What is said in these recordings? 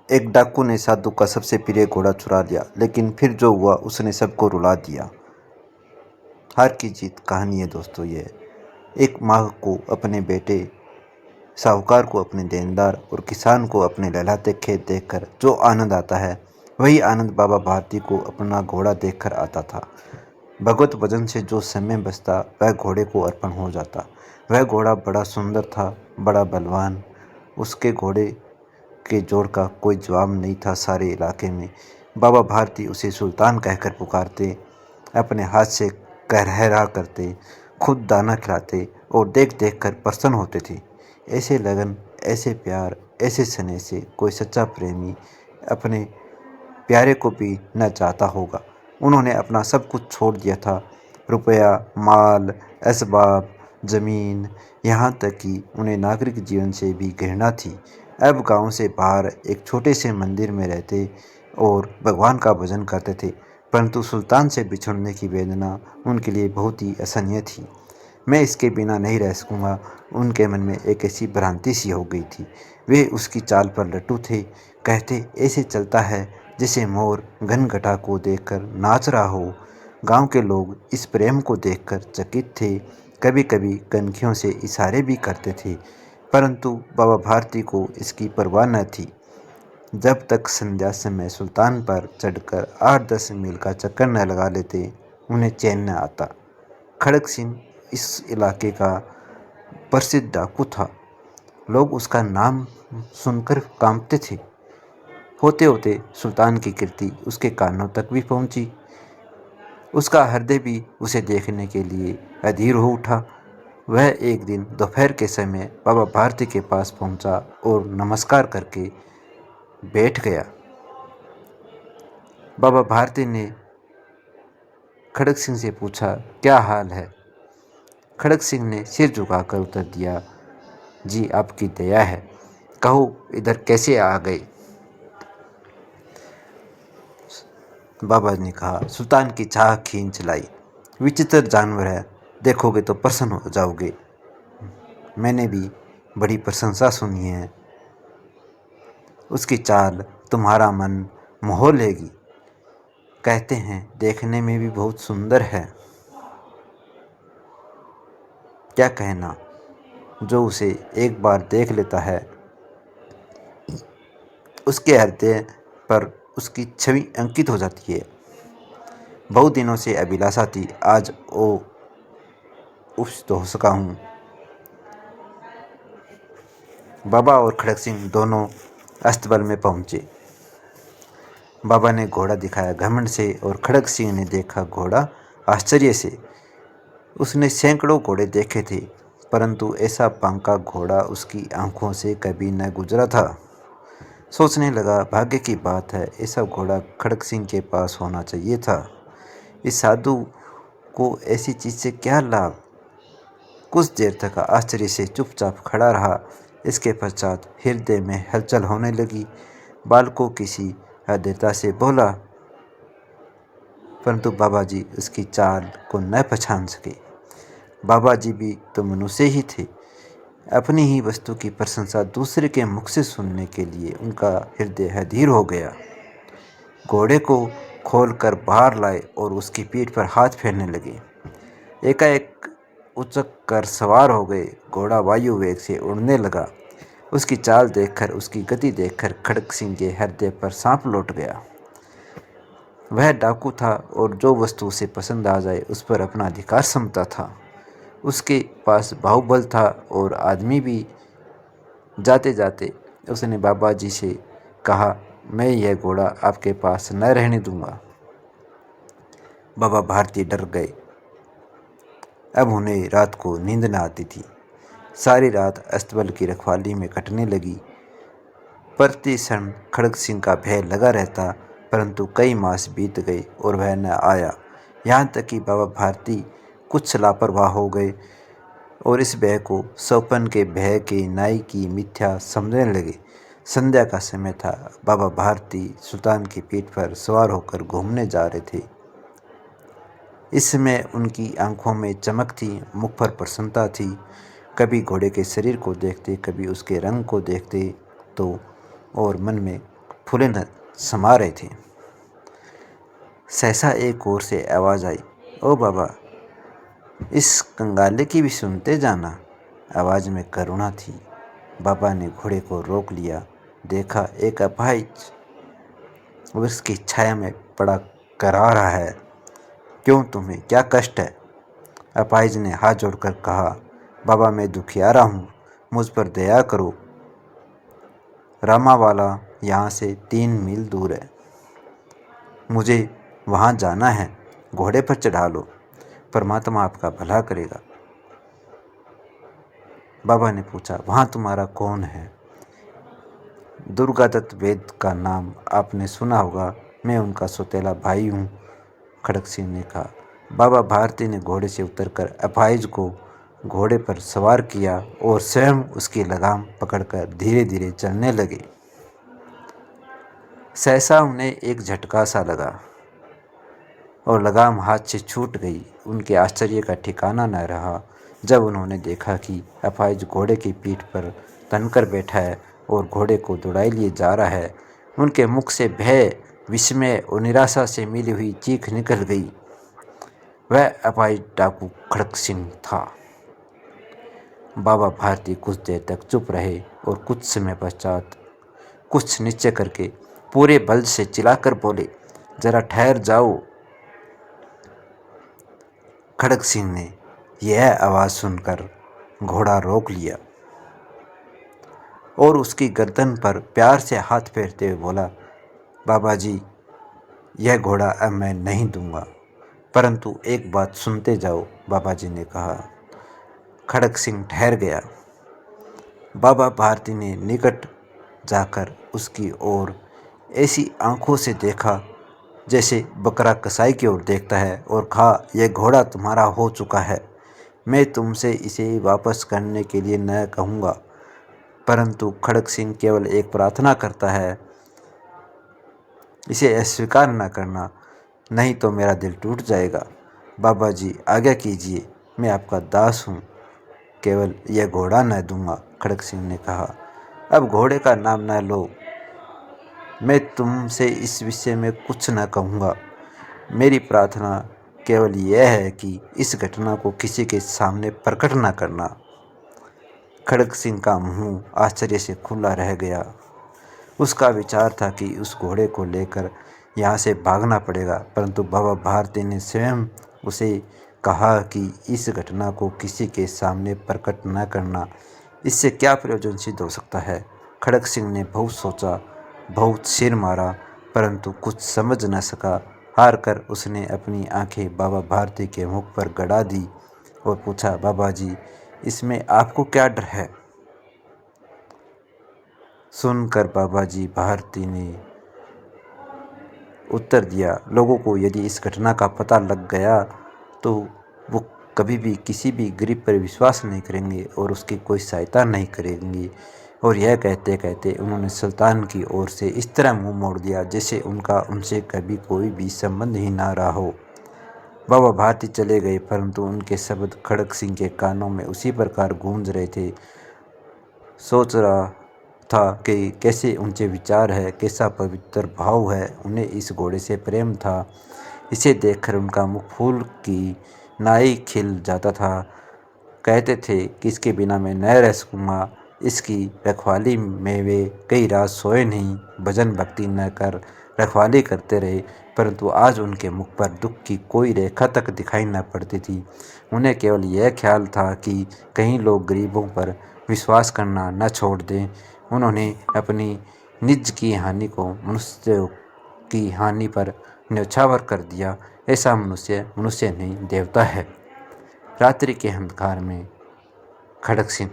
एक डाकू ने साधु का सबसे प्रिय घोड़ा चुरा लिया, लेकिन फिर जो हुआ उसने सबको रुला दिया। हार की जीत कहानी है दोस्तों ये। एक माँ को अपने बेटे, साहूकार को अपने देनदार और किसान को अपने लहलाते खेत देखकर जो आनंद आता है, वही आनंद बाबा भारती को अपना घोड़ा देखकर आता था। भगवत भजन से जो समय बचता वह घोड़े को अर्पण हो जाता। वह घोड़ा बड़ा सुंदर था, बड़ा बलवान। उसके घोड़े के जोड़ का कोई जवाब नहीं था सारे इलाके में। बाबा भारती उसे सुल्तान कहकर पुकारते, अपने हाथ से कहरहा करते, खुद दाना खिलाते और देख देख कर प्रसन्न होते थे। ऐसे लगन, ऐसे प्यार, ऐसे स्नेह से कोई सच्चा प्रेमी अपने प्यारे को भी न चाहता होगा। उन्होंने अपना सब कुछ छोड़ दिया था, रुपया, माल, असबाब, ज़मीन, यहाँ तक कि उन्हें नागरिक जीवन से भी घृणा थी। अब गांव से बाहर एक छोटे से मंदिर में रहते और भगवान का भजन करते थे, परंतु सुल्तान से बिछड़ने की वेदना उनके लिए बहुत ही असहनीय थी। मैं इसके बिना नहीं रह सकूँगा, उनके मन में एक ऐसी भ्रांति सी हो गई थी। वे उसकी चाल पर लट्टू थे। कहते, ऐसे चलता है जैसे मोर घनघटा को देखकर नाच रहा हो। गांव के लोग इस प्रेम को देखकर चकित थे, कभी कभी कनखियों से इशारे भी करते थे, परंतु बाबा भारती को इसकी परवाह न थी। जब तक संध्या समय सुल्तान पर चढ़कर 8-10 मील का चक्कर न लगा लेते, उन्हें चैन न आता। खड़ग सिंह इस इलाके का प्रसिद्ध डाकू था। लोग उसका नाम सुनकर कांपते थे। होते होते सुल्तान की कीर्ति उसके कानों तक भी पहुंची। उसका हृदय भी उसे देखने के लिए अधीर हो उठा। वह एक दिन दोपहर के समय बाबा भारती के पास पहुंचा और नमस्कार करके बैठ गया। बाबा भारती ने खड़ग सिंह से पूछा, क्या हाल है? खड़ग सिंह ने सिर झुकाकर उत्तर दिया, जी आपकी दया है। कहो इधर कैसे आ गए? बाबा ने कहा, सुल्तान की चाह खींच लाई। विचित्र जानवर है, देखोगे तो प्रसन्न हो जाओगे। मैंने भी बड़ी प्रशंसा सुनी है। उसकी चाल तुम्हारा मन मोह लेगी। कहते हैं देखने में भी बहुत सुंदर है। क्या कहना, जो उसे एक बार देख लेता है उसके हृदय पर उसकी छवि अंकित हो जाती है। बहुत दिनों से अभिलाषा थी, आज वो उस तो हो सका हूँ। बाबा और खड़ग सिंह दोनों अस्तबल में पहुँचे। बाबा ने घोड़ा दिखाया घमंड से और खड़ग सिंह ने देखा घोड़ा आश्चर्य से। उसने सैकड़ों घोड़े देखे थे, परंतु ऐसा बांका घोड़ा उसकी आंखों से कभी न गुजरा था। सोचने लगा, भाग्य की बात है, ऐसा घोड़ा खड़ग सिंह के पास होना चाहिए था। इस साधु को ऐसी चीज़ से क्या लाभ? कुछ देर तक आश्चर्य से चुपचाप खड़ा रहा। इसके पश्चात हृदय में हलचल होने लगी। बालकों किसी अधीरता से बोला, परंतु बाबा जी उसकी चाल को न पहचान सके। बाबा जी भी तो मनुष्य ही थे। अपनी ही वस्तु की प्रशंसा दूसरे के मुख से सुनने के लिए उनका हृदय अधीर हो गया। घोड़े को खोलकर बाहर लाए और उसकी पीठ पर हाथ फेरने लगे। एकाएक उचक कर सवार हो गए। घोड़ा वायु वेग से उड़ने लगा। उसकी चाल देखकर, उसकी गति देखकर खड़ग सिंह के हृदय पर सांप लौट गया। वह डाकू था और जो वस्तु उसे पसंद आ जाए उस पर अपना अधिकार समझता था। उसके पास बाहुबल था और आदमी भी। जाते जाते उसने बाबा जी से कहा, मैं यह घोड़ा आपके पास न रहने दूंगा। बाबा भारती डर गए। अब उन्हें रात को नींद न आती थी। सारी रात अस्तबल की रखवाली में कटने लगी। प्रति क्षण खड़ग सिंह का भय लगा रहता, परंतु कई मास बीत गए और वह न आया। यहाँ तक कि बाबा भारती कुछ लापरवाह हो गए और इस भय को स्वप्न के भय के नाई की मिथ्या समझने लगे। संध्या का समय था। बाबा भारती सुल्तान की पीठ पर सवार होकर घूमने जा रहे थे। इस समय उनकी आंखों में चमक थी, मुख पर प्रसन्नता थी। कभी घोड़े के शरीर को देखते, कभी उसके रंग को देखते तो और मन में फूले न समा रहे थे। सहसा एक ओर से आवाज़ आई, ओ बाबा, इस कंगाले की भी सुनते जाना। आवाज़ में करुणा थी। बाबा ने घोड़े को रोक लिया। देखा एक अपाहिज वृक्ष की छाया में पड़ा करा रहा है। क्यों, तुम्हें क्या कष्ट है? अपाहिज ने हाथ जोड़कर कहा, बाबा, मैं दुखियारा हूँ, मुझ पर दया करो। रामावाला यहाँ से 3 मील दूर है। मुझे वहाँ जाना है। घोड़े पर चढ़ा लो, परमात्मा आपका भला करेगा। बाबा ने पूछा, वहाँ तुम्हारा कौन है? दुर्गादत्त वैद्य का नाम आपने सुना होगा, मैं उनका सौतेला भाई हूँ, खड़क सिंह ने कहा। बाबा भारती ने घोड़े से उतरकर अपाहिज को घोड़े पर सवार किया और स्वयं उसकी लगाम पकड़कर धीरे धीरे चलने लगे। सहसा उन्हें एक झटका सा लगा और लगाम हाथ से छूट गई। उनके आश्चर्य का ठिकाना न रहा जब उन्होंने देखा कि अपाहिज घोड़े की पीठ पर तनकर बैठा है और घोड़े को दौड़ाए लिए जा रहा है। उनके मुख से भय, विस्मय और निराशा से मिली हुई चीख निकल गई। वह अपाहिज डाकू खड़क सिंह था। बाबा भारती कुछ देर तक चुप रहे और कुछ समय पश्चात कुछ निश्चय करके पूरे बल से चिल्लाकर बोले, जरा ठहर जाओ। खड़क सिंह ने यह आवाज़ सुनकर घोड़ा रोक लिया और उसकी गर्दन पर प्यार से हाथ फेरते हुए बोला, बाबा जी, यह घोड़ा अब मैं नहीं दूंगा, परंतु एक बात सुनते जाओ। बाबा जी ने कहा। खड़क सिंह ठहर गया। बाबा भारती ने निकट जाकर उसकी ओर ऐसी आंखों से देखा जैसे बकरा कसाई की ओर देखता है और कहा, यह घोड़ा तुम्हारा हो चुका है। मैं तुमसे इसे वापस करने के लिए न कहूँगा, परंतु खड़क सिंह केवल एक प्रार्थना करता है, इसे अस्वीकार न करना, नहीं तो मेरा दिल टूट जाएगा। बाबा जी, आज्ञा कीजिए, मैं आपका दास हूँ, केवल यह घोड़ा न दूंगा। खड़क सिंह ने कहा, अब घोड़े का नाम न लो, मैं तुमसे इस विषय में कुछ न कहूँगा। मेरी प्रार्थना केवल यह है कि इस घटना को किसी के सामने प्रकट न करना। खड़क सिंह का मुंह आश्चर्य से खुला रह गया। उसका विचार था कि उस घोड़े को लेकर यहाँ से भागना पड़ेगा, परंतु बाबा भारती ने स्वयं उसे कहा कि इस घटना को किसी के सामने प्रकट न करना, इससे क्या प्रयोजन सिद्ध हो सकता है। खड़क सिंह ने बहुत सोचा, बहुत सिर मारा, परंतु कुछ समझ न सका। हार कर उसने अपनी आंखें बाबा भारती के मुख पर गड़ा दी और पूछा, बाबा जी, इसमें आपको क्या डर है? सुनकर बाबा जी भारती ने उत्तर दिया, लोगों को यदि इस घटना का पता लग गया तो वो कभी भी किसी भी गरीब पर विश्वास नहीं करेंगे और उसकी कोई सहायता नहीं करेंगे। और यह कहते कहते उन्होंने सुल्तान की ओर से इस तरह मुंह मोड़ दिया जैसे उनका उनसे कभी कोई भी संबंध ही ना रहा हो। बाबा भारती चले गए, परंतु उनके शब्द खड़क सिंह के कानों में उसी प्रकार गूंज रहे थे। सोच रहा था कि कैसे ऊंचे विचार है, कैसा पवित्र भाव है, उन्हें इस घोड़े से प्रेम था। इसे देखकर उनका मुख फूल की नाई खिल जाता था। कहते थे कि इसके बिना मैं न रह सकूँगा। इसकी रखवाली में वे कई रात सोए नहीं, भजन भक्ति न कर रखवाली करते रहे, परंतु आज उनके मुख पर दुख की कोई रेखा तक दिखाई न पड़ती थी। उन्हें केवल यह ख्याल था कि कहीं लोग गरीबों पर विश्वास करना न छोड़ दें। उन्होंने अपनी निज की हानि को मनुष्य की हानि पर न्यौछावर कर दिया। ऐसा मनुष्य मनुष्य नहीं, देवता है। रात्रि के अंधकार में खड़क सिंह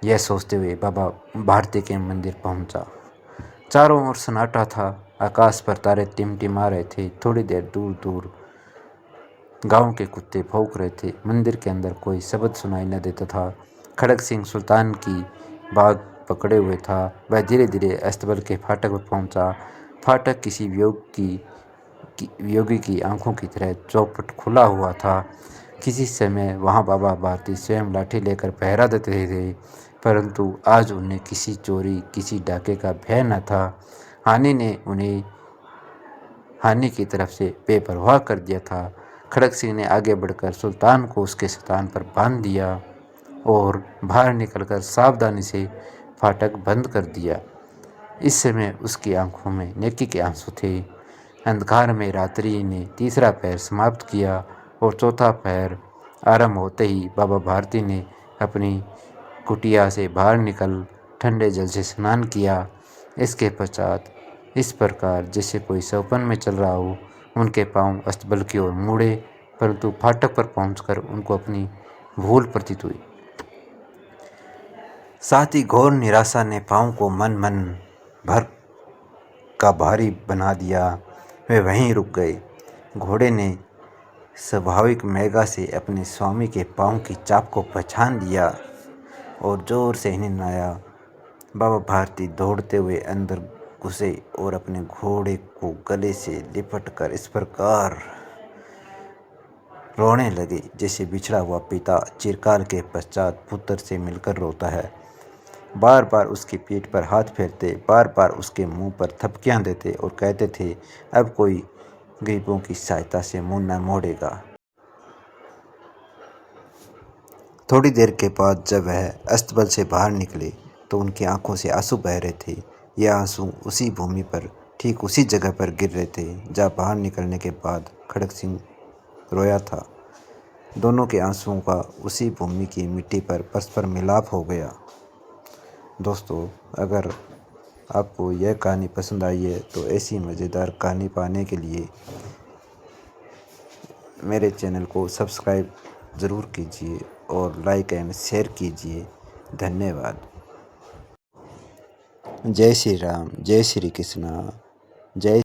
यह सोचते हुए बाबा भारती के मंदिर पहुंचा। चारों ओर सन्नाटा था। आकाश पर तारे टिमटिमा रहे थे। थोड़ी देर दूर दूर गांव के कुत्ते भौंक रहे थे। मंदिर के अंदर कोई शब्द सुनाई न देता था। खड़क सिंह सुल्तान की बाग पकड़े हुए था। वह धीरे धीरे अस्तबल के फाटक पर पहुंचा। फाटक किसी वियोगी की आंखों की तरह चौपट खुला हुआ था। किसी समय वहां बाबा भारती स्वयं लाठी लेकर पहरा देते थे, परंतु आज उन्हें किसी चोरी, किसी डाके का भय न था। हानि ने उन्हें हानि की तरफ से बेपरवाह कर दिया था। खड़क सिंह ने आगे बढ़कर सुल्तान को उसके स्थान पर बांध दिया और बाहर निकलकर सावधानी से फाटक बंद कर दिया। इस समय उसकी आंखों में नेकी के आंसू थे। अंधकार में रात्रि ने तीसरा पहर समाप्त किया और चौथा पहर आरंभ होते ही बाबा भारती ने अपनी कुटिया से बाहर निकल ठंडे जल से स्नान किया। इसके पश्चात इस प्रकार जैसे कोई सपन में चल रहा हो उनके पांव अस्तबल की ओर मुड़े, परंतु फाटक पर पहुंचकर उनको अपनी भूल प्रतीत हुई। साथ ही घोर निराशा ने पांव को मन भर का भारी बना दिया। वे वहीं रुक गए। घोड़े ने स्वाभाविक मेगा से अपने स्वामी के पांव की चाप को पहचान लिया और जोर से हिनहिनाया। बाबा भारती दौड़ते हुए अंदर घुसे और अपने घोड़े को गले से लिपटकर इस प्रकार रोने लगे जैसे बिछड़ा हुआ पिता चिरकाल के पश्चात पुत्र से मिलकर रोता है। बार बार उसकी पीठ पर हाथ फेरते, बार बार उसके मुंह पर थपकियां देते और कहते थे, अब कोई गरीबों की सहायता से मुंह न मोड़ेगा। थोड़ी देर के बाद जब वह अस्तबल से बाहर निकले तो उनकी आंखों से आंसू बह रहे थे। ये आंसू उसी भूमि पर, ठीक उसी जगह पर गिर रहे थे जहाँ बाहर निकलने के बाद खड़क सिंह रोया था। दोनों के आंसुओं का उसी भूमि की मिट्टी पर परस्पर मिलाप हो गया। दोस्तों, अगर आपको यह कहानी पसंद आई है तो ऐसी मज़ेदार कहानी पाने के लिए मेरे चैनल को सब्सक्राइब ज़रूर कीजिए और लाइक एंड शेयर कीजिए। धन्यवाद। जय श्री राम, जय श्री कृष्णा, जय